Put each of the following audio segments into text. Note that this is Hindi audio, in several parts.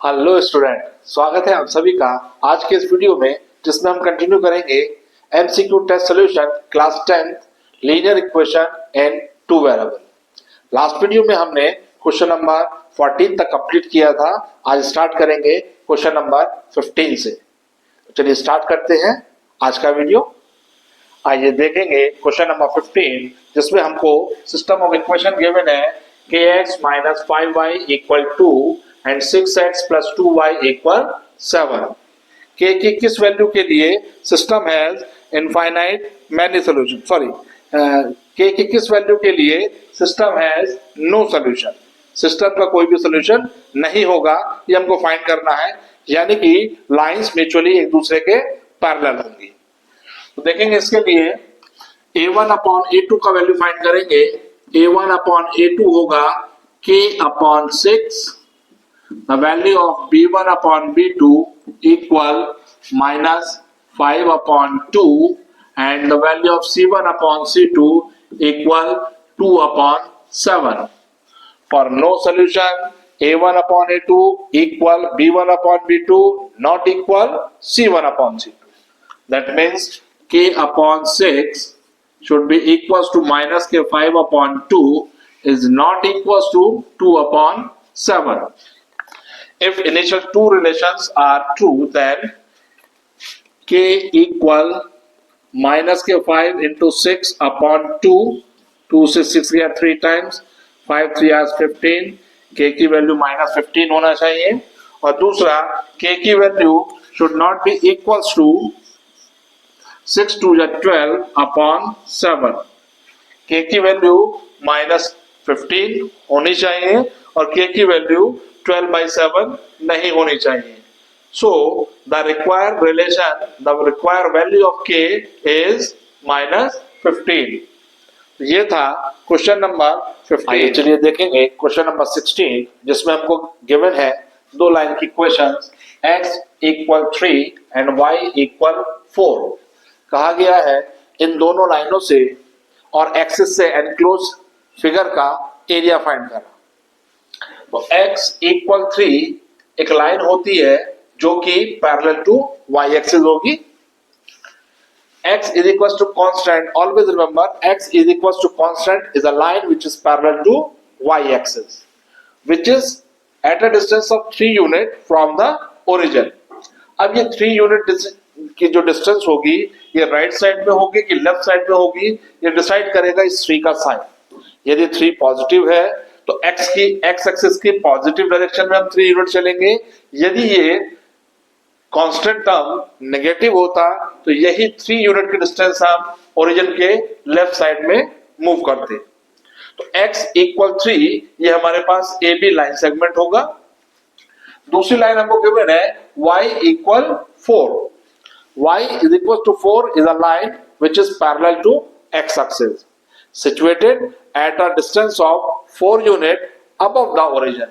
हेलो स्टूडेंट, स्वागत है आप सभी का आज के इस वीडियो में, जिसमें हम कंटिन्यू करेंगे MCQ test solution class 10th linear equation and two variable. Last video में हमने क्वेश्चन नंबर 14 तक कंप्लीट किया था। आज स्टार्ट करेंगे क्वेश्चन नंबर 15 से। चलिए स्टार्ट करते हैं आज का वीडियो। आइए देखेंगे क्वेश्चन नंबर 15, जिसमें हमको सिस्टम ऑफ इक्वेशन गिवन है kx minus 5y equal 2 and 6x plus 2y equal 7। k की किस वैल्यू के लिए system has infinite many solution, k की किस वैल्यू के लिए system has no solution, system का कोई भी सॉल्यूशन नहीं होगा, ये हमको फाइंड करना है। यानी कि लाइंस म्यूचुअली एक दूसरे के पैरेलल होंगी। तो देखेंगे इसके लिए a1 अपॉन a2 का वैल्यू फाइंड करेंगे। a1 अपॉन a2 होगा k upon 6, the value of b1 upon b2 equal minus 5 upon 2 and the value of c1 upon c2 equal 2 upon 7। For no solution a1 upon a2 equal b1 upon b2 not equal c1 upon c2. That means k upon 6 should be equals to minus k 5 upon 2 is not equals to 2 upon 7. If initial two relations are true, then k equal minus k 5 into 6 upon 2, 2 से 6 गया 3 times, 5 3 is 15, k की वैल्यू माइनस 15 होना चाहिए। और दूसरा k की value should not be equals to 6 2 12 upon 7। k की वैल्यू माइनस 15 होनी चाहिए और k की वैल्यू 12/7 नहीं होनी चाहिए। So the required relation, the required value of k is minus 15। ये था क्वेश्चन नंबर 15। आइए चलिए देखेंगे क्वेश्चन नंबर 16, जिसमें हमको गिवन है दो लाइन की equations x equal 3 and y equal 4। कहा गया है इन दोनों लाइनों से और एक्सिस से एनक्लोज फिगर का एरिया फाइंड करना। तो x इक्वल 3 एक लाइन होती है जो कि पैरेलल टू y एक्सिस होगी। x is equals to constant. Always remember, x is equals to constant is a line which is parallel to y-axis, which is at a distance of 3 unit from the origin. अब ये 3 यूनिट की जो डिस्टेंस होगी, ये राइट साइड में होगी कि लेफ्ट साइड में होगी, ये डिसाइड करेगा इस 3 का साइन। यदि 3 पॉजिटिव है तो x एक्सिस की पॉजिटिव डायरेक्शन में हम 3 यूनिट चलेंगे। यदि ये कांस्टेंट टर्म नेगेटिव होता तो यही 3 यूनिट की डिस्टेंस हम ओरिजिन के लेफ्ट साइड में मूव करते। तो x इक्वल 3 ये हमारे पास ए बी लाइन सेगमेंट होगा। दूसरी लाइन हमको गिवन है y equal 4। y is equal to 4 is a line which is parallel to x axis situated at a distance of 4 unit above the origin.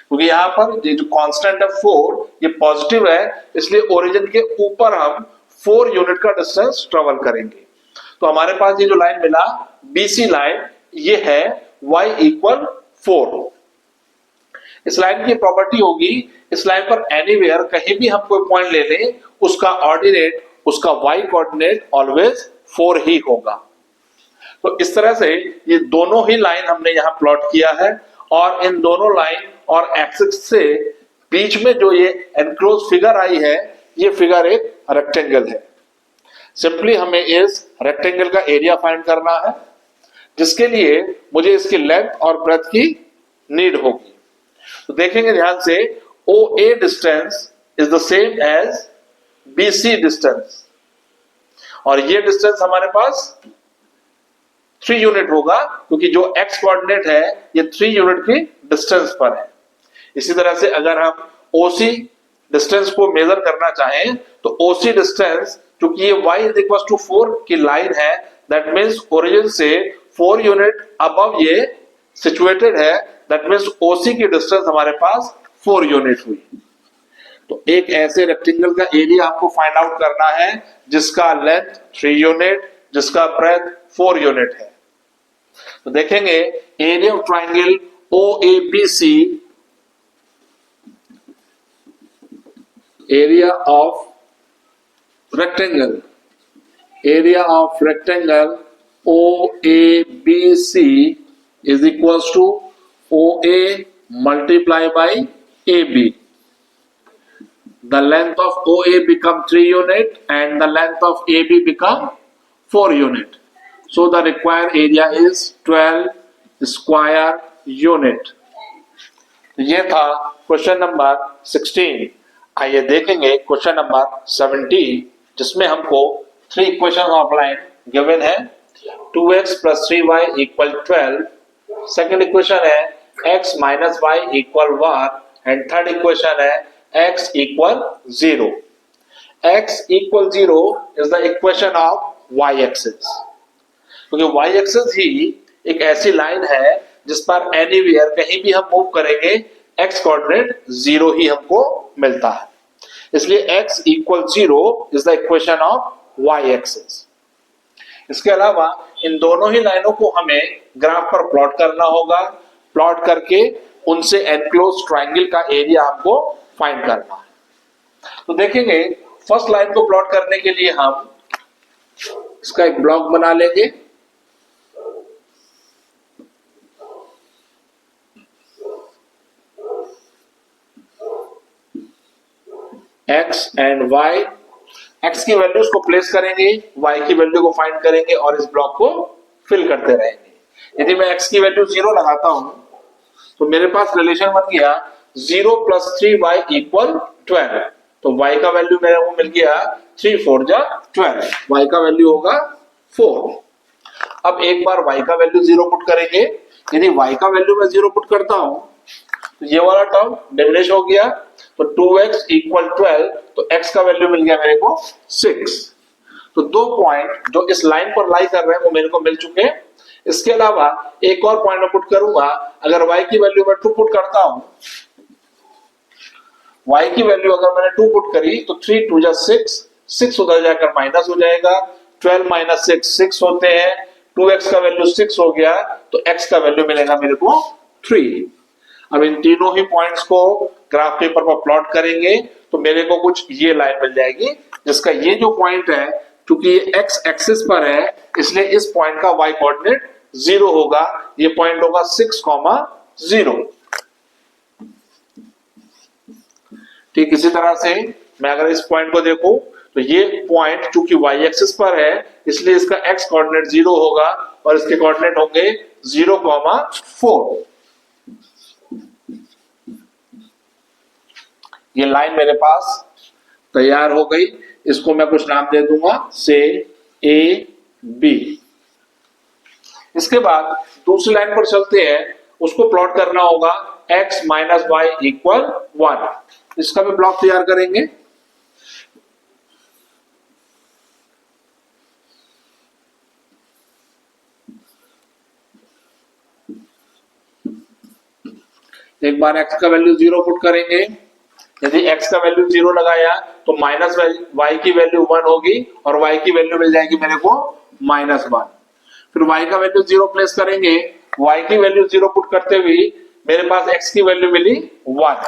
क्योंकि यहाँ पर ये जो कांस्टेंट है 4 ये पॉजिटिव है, इसलिए ओरिजिन के ऊपर हम 4 यूनिट का डिस्टेंस ट्रेवल करेंगे। तो हमारे पास ये जो लाइन मिला BC लाइन, ये है y इक्वल 4। इस लाइन की प्रॉपर्टी होगी, इस लाइन पर एनीवेयर कहीं भी हम कोई पॉइंट ले लें, उसका ऑर्डिनेट, उसका y कोऑर्डिनेट ऑलवेज 4 ही होगा। तो इस तरह से ये दोनों ही लाइन हमने यहाँ प्लॉट किया है और इन दोनों लाइन और एक्सिस से बीच में जो ये एनक्लोज फिगर आई है, ये फिगर एक रेक्टेंगल है। सिंपली हमें इस रेक्टेंगल का एरिया फाइंड करना है, जिसके लिए मुझे इसकी लेंथ और ब्रेथ की नीड होगी। तो देखेंगे ध्यान से, OA distance is the same as BC distance और ये डिस्टेंस हमारे पास 3 यूनिट होगा, क्योंकि जो x कोऑर्डिनेट है ये 3 यूनिट की डिस्टेंस पर है। इसी तरह से अगर हम OC डिस्टेंस को मेजर करना चाहें तो OC डिस्टेंस, क्योंकि ये y इज इक्वल टू 4 की लाइन है, दैट मींस ओरिजिन से 4 यूनिट अबव ये सिचुएटेड है, दैट मींस OC की डिस्टेंस हमारे पास 4 यूनिट हुई। तो एक ऐसे रेक्टेंगल का एरिया आपको फाइंड आउट करना है जिसका लेंथ 3 यूनिट, जिसका ब्रेथ 4 यूनिट है। तो देखेंगे area of triangle OABC area of rectangle OABC is equals to OA multiply by AB. The length of OA become 3 unit and the length of AB become 4 unit. So the required area is 12 square unit. ये था क्वेश्चन नंबर 16। आइए देखेंगे क्वेश्चन नंबर 17 जिसमें हमको 3 इक्वेशन ऑफ लाइन गिवन है। 2x plus 3y equal 12। Second equation है x minus y equal 1 and third equation है x equal 0। x equal 0 is the equation of y axis, क्योंकि y axis ही एक ऐसी लाइन है जिस पर एनीवेयर कहीं भी हम मूव करेंगे x कोऑर्डिनेट 0 ही हमको मिलता है, इसलिए x equal 0 is the equation of y axis। इसके अलावा इन दोनों ही लाइनों को हमें ग्राफ पर प्लॉट करना होगा। प्लॉट करके उनसे एनक्लोज ट्रायंगल का एरिया हमको फाइंड करना है। तो देखेंगे फर्स्ट लाइन को प्लॉट करने के लिए हम इसका एक ब्लॉक बना लेंगे। x एंड y, x की वैल्यूज को प्लेस करेंगे, y की वैल्यू को फाइंड करेंगे और इस ब्लॉक को फिल करते रहेंगे। यदि मैं x की वैल्यू 0 लगाता हूं तो मेरे पास रिलेशन बन गया 0 plus 3y equal 12। तो y का वैल्यू मेरे को मिल गया 3 4 जा 12, y का वैल्यू होगा 4। अब एक बार y का वैल्यू 0 पुट करेंगे। यदि y का वैल्यू मैं 0 पुट करता हूं तो ये वाला टर्म डिमिनिश हो गया, तो 2x equal 12, तो x का वैल्यू मिल गया मेरे को 6। तो 2 पॉइंट जो इस लाइन पर लाई कर रहे हैं वो मेरे को मिल चुके हैं। इसके अलावा एक और पॉइंट मैं पुट करूंगा। अगर y की वैल्यू मैं 2 पुट करता हूं, y की वैल्यू अगर मैंने 2 पुट करी तो 3 2 जा 6 उधर जाकर माइनस हो जाएगा। 12 माइनस 6 होते हैं। 2x का वैल्यू 6 हो गया तो x का वैल्यू मिलेगा मेरे को 3। अब इन तीनों ही पॉइंट्स को ग्राफ पेपर पर प्लॉट करेंगे तो मेरे को कुछ ये लाइन मिल जाएगी जिसका ये जो पॉइंट है, क्योंकि ये x एक्सिस पर है इसलिए इस पॉइंट का y कोऑर्डिनेट 0 होगा। ये पॉइंट होगा 6,0। ठीक इसी तरह से मैं अगर इस पॉइंट को देखूं तो ये पॉइंट चूंकि y एक्सिस पर है इसलिए इसका x कोऑर्डिनेट 0 होगा और इसके कोऑर्डिनेट होंगे 0,4। ये लाइन मेरे पास तैयार हो गई। इसको मैं कुछ नाम दे दूंगा से ए बी। इसके बाद दूसरी लाइन पर चलते हैं, उसको प्लॉट करना होगा x माइनस वाई इक्वल 1। इसका भी ब्लॉक तैयार करेंगे। एक बार x का वैल्यू 0 पुट करेंगे। यदि x का वैल्यू 0 लगाया तो माइनस y की वैल्यू 1 होगी और y की वैल्यू मिल जाएगी मेरे को -1। फिर y का वैल्यू 0 प्लेस करेंगे। y की वैल्यू 0 पुट करते हुए मेरे पास x की वैल्यू मिली 1।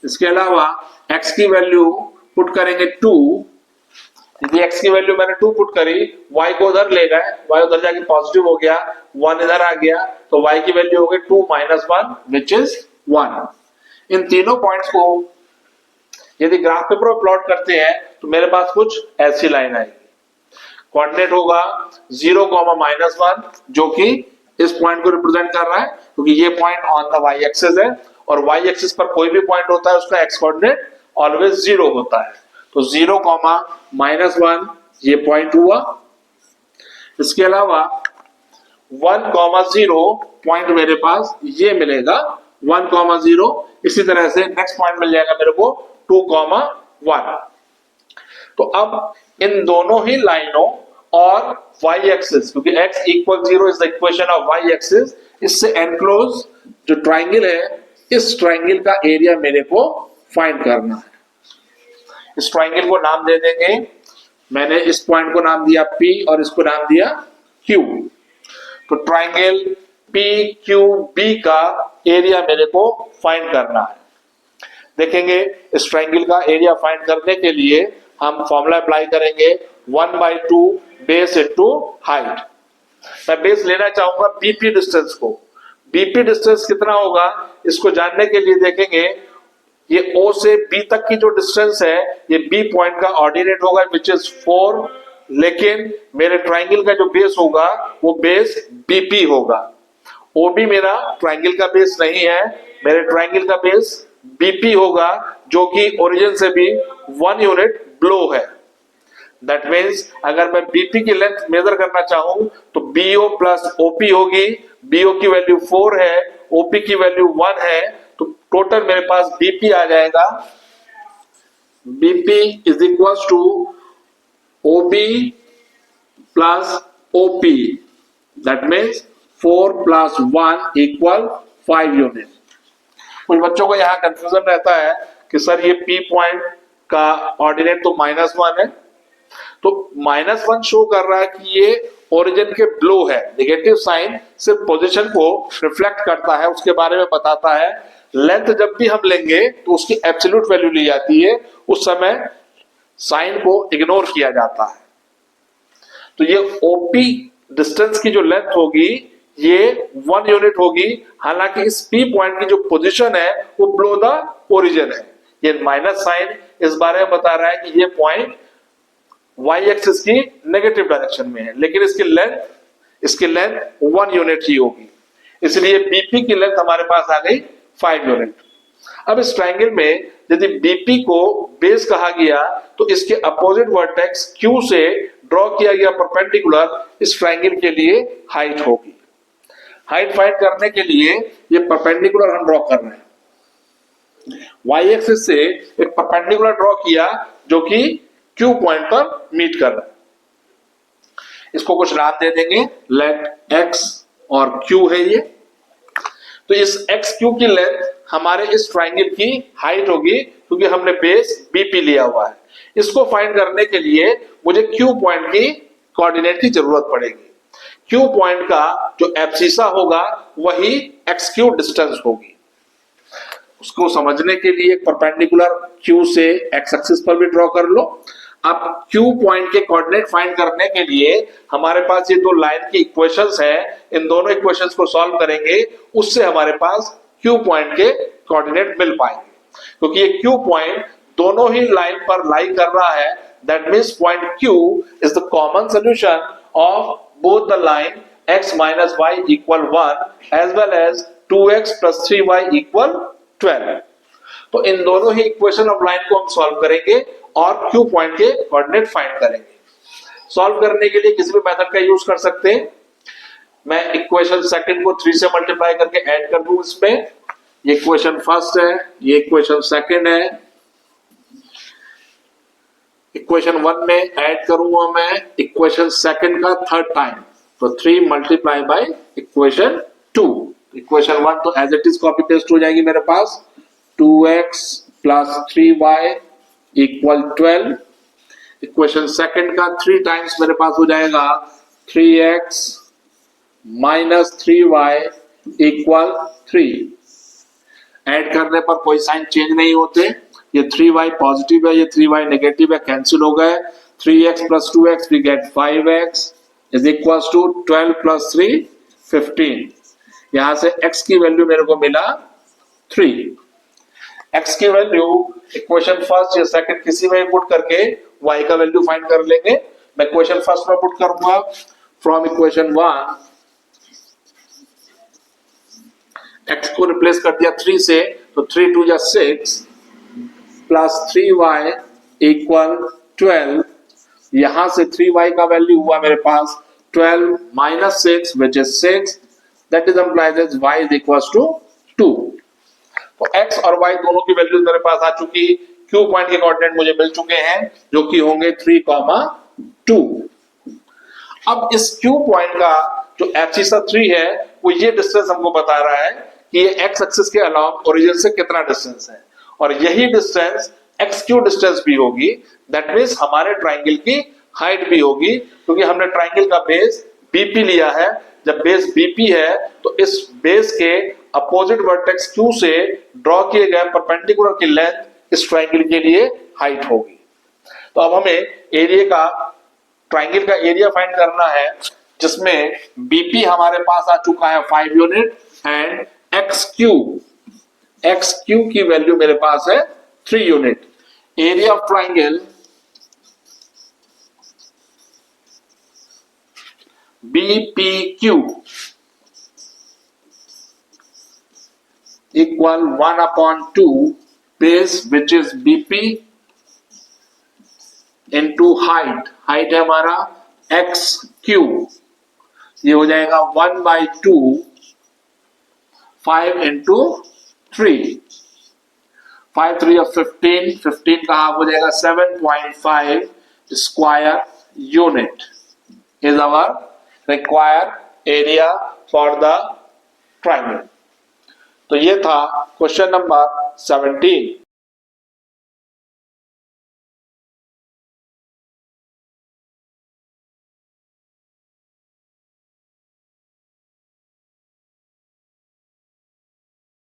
इसके अलावा x की वैल्यू पुट करेंगे 2। यदि x की वैल्यू मैंने 2 पुट करी, y को उधर ले गए, y उधर जाके पॉजिटिव हो गया, 1 इधर आ गया तो y की वैल्यू हो गई 2 - 1 विच इज 1। इन तीनों पॉइंट्स को यदि ग्राफ पेपर पर प्लॉट करते हैं तो मेरे पास कुछ ऐसी लाइन आएगी। कोऑर्डिनेट होगा 0, -1 जो कि इस पॉइंट को रिप्रेजेंट कर रहा है, क्योंकि ये point on the y axis है और y एक्सिस पर कोई भी पॉइंट होता है उसका x कोऑर्डिनेट ऑलवेज 0 होता है। तो 0, -1 ये पॉइंट हुआ। इसके अलावा 1, 0 पॉइंट मेरे पास ये मिलेगा 1, 0। इसी तरह से नेक्स्ट पॉइंट मिल जाएगा मेरे को 2, 1। तो अब इन दोनों ही लाइनों और y एक्सिस, क्योंकि x equal 0 is the equation of y axis, इससे एनक्लोज जो ट्राइंगल है इस ट्राइंगल का एरिया मेरे को फाइंड करना है। इस ट्राइंगल को नाम दे देंगे, मैंने इस पॉइंट को नाम दिया P और इसको नाम दिया Q। तो ट्राइंगल PQB का एरिया मेरे को फाइंड करना है। देखेंगे इस ट्रायंगल का एरिया फाइंड करने के लिए हम फॉर्मूला अप्लाई करेंगे 1/2 बेस इनटू हाइट। मैं बेस लेना चाहूंगा बीपी डिस्टेंस को। बीपी डिस्टेंस कितना होगा इसको जानने के लिए देखेंगे ये O से B तक की जो डिस्टेंस है ये B पॉइंट का ऑर्डिनेट होगा विच इज 4, लेकिन मेरे ट्रायंगल का जो बेस होगा वो बेस BP होगा। OB मेरा ट्रायंगल का बेस नहीं है, मेरे ट्रायंगल का बेस BP होगा जो कि ओरिजिन से भी 1 यूनिट बिलो है। दैट मीन्स अगर मैं BP की लेंथ मेजर करना चाहूं तो BO प्लस OP होगी। BO की वैल्यू 4 है, OP की वैल्यू 1 है, तो टोटल मेरे पास BP आ जाएगा BP is equal to OB plus OP। That means 4 plus 1 equal 5 unit. कुछ बच्चों को यहाँ कंफ्यूजन रहता है कि सर ये P पॉइंट का ऑर्डिनेट तो -1 है, तो -1 शो कर रहा है कि ये ओरिजिन के बिलो है। नेगेटिव साइन सिर्फ पोजीशन को रिफ्लेक्ट करता है, उसके बारे में बताता है। लेंथ जब भी हम लेंगे तो उसकी एब्सोल्यूट वैल्यू ली जाती है, उस समय साइन को इग्नोर किया जाता है। तो ये OP डिस्टेंस की जो लेंथ होगी ये 1 यूनिट होगी, हालांकि इस P पॉइंट की जो पोजीशन है वो बिलो द ओरिजिन है। ये माइनस साइन इस बारे में बता रहा है कि ये पॉइंट y एक्सिस की नेगेटिव डायरेक्शन में है, लेकिन इसकी लेंथ 1 यूनिट ही होगी, इसलिए BP की लेंथ हमारे पास आ गई 5 यूनिट। अब इस ट्रायंगल में यदि BP को बेस कहा गया तो इसके अपोजिट वर्टेक्स Q से ड्रॉ किया गया परपेंडिकुलर इस ट्रायंगल के लिए हाइट होगी। हाइट फाइंड करने के लिए ये परपेंडिकुलर हम ड्रॉ कर रहे हैं। y एक्सिस से एक परपेंडिकुलर ड्रॉ किया जो कि Q पॉइंट पर मीट कर रहा है। इसको कुछ नाम दे देंगे, लेट x और Q है ये। तो इस x Q की लेंथ हमारे इस ट्रायंगल की हाइट होगी क्योंकि हमने बेस BP लिया हुआ है। इसको फाइंड करने के लिए मुझे Q पॉइंट की कोऑर्डिनेट की जरूरत पड़ेगी। Q पॉइंट का जो एब्सिसा होगा वही XQ डिस्टेंस होगी। उसको समझने के लिए परपेंडिकुलर Q से x एक्सिस पर भी ड्रॉ कर लो। अब Q पॉइंट के कोऑर्डिनेट फाइंड करने के लिए हमारे पास ये दो लाइन की इक्वेशंस है, इन दोनों इक्वेशंस को सॉल्व करेंगे, उससे हमारे पास Q पॉइंट के कोऑर्डिनेट मिल पाएंगे। क्योंकि ये Q पॉइंट दोनों ही लाइन पर लाई कर रहा है, that means point Q is the common solution of both the line x minus y equal 1 as well as 2x plus 3y equal 12। तो इन दोनों ही इक्वेशन ऑफ लाइन को हम सॉल्व करेंगे और Q पॉइंट के कोऑर्डिनेट फाइंड करेंगे। सॉल्व करने के लिए किसी भी मेथड का यूज कर सकते हैं। मैं इक्वेशन सेकंड को 3 से मल्टीप्लाई करके ऐड कर दूं इसमें। ये इक्वेशन फर्स्ट है, ये इक्वेशन सेकंड है। इक्वेशन 1 में ऐड करूंगा मैं इक्वेशन सेकंड का थर्ड टाइम, तो 3 मल्टीप्लाई बाय इक्वेशन 2। इक्वेशन 1 तो as it is copy paste हो जाएगी मेरे पास, 2x plus 3y equal 12। Equation second का 3 टाइम्स मेरे पास हो जाएगा 3x minus 3y equal 3। Add करने पर कोई साइन चेंज नहीं होते, ये 3y पॉजिटिव है, ये 3y नेगेटिव है, कैंसिल हो गए। 3x plus 2x we get 5x is equal to 12 plus 3 15। यहां से x की वैल्यू मेरे को मिला 3। x की वैल्यू इक्वेशन फर्स्ट या सेकंड किसी में पुट करके y का वैल्यू फाइंड कर लेंगे। मैं इक्वेशन फर्स्ट में पुट करूंगा फ्रॉम इक्वेशन 1, x को रिप्लेस कर दिया 3 से, तो 3 2 जा 6 प्लस 3y इक्वल 12। यहां से 3y का वैल्यू हुआ मेरे पास 12 minus 6 which is 6, that is implies as y is equal to 2। तो x और y दोनों की वैल्यूज मेरे पास आ चुकी। Q पॉइंट के कोऑर्डिनेट मुझे मिल चुके हैं जो कि होंगे 3,2। अब इस Q पॉइंट का जो एब्सिसा 3 है वो ये डिस्टेंस हमको बता रहा है कि ये x एक्सिस के अलावा ओरिजिन से कितना डिस्टेंस है, और यही डिस्टेंस XQ डिस्टेंस भी होगी। दैट मींस हमारे ट्रायंगल की हाइट भी होगी, क्योंकि हमने ट्रायंगल का बेस BP लिया है। जब बेस BP है तो इस बेस के अपोजिट वर्टेक्स Q से ड्रॉ किए गए परपेंडिकुलर की लेंथ इस ट्राइंगल के लिए हाइट होगी। तो अब हमें एरिया का ट्राइंगल का एरिया फाइंड करना है, जिसमें बीपी हमारे पास आ चुका है 5 यूनिट एंड एक्स क्यू की वैल्यू मेरे पास है 3 unit. Area of triangle BPQ equal 1/2 base which is BP into height है हमारा XQ, ये हो जाएगा 1/2 5 into 3, 5 3 of 15, 15 का हाफ हो जाएगा 7.5 square unit is our required area for the triangle। तो ये था क्वेश्चन नंबर 17।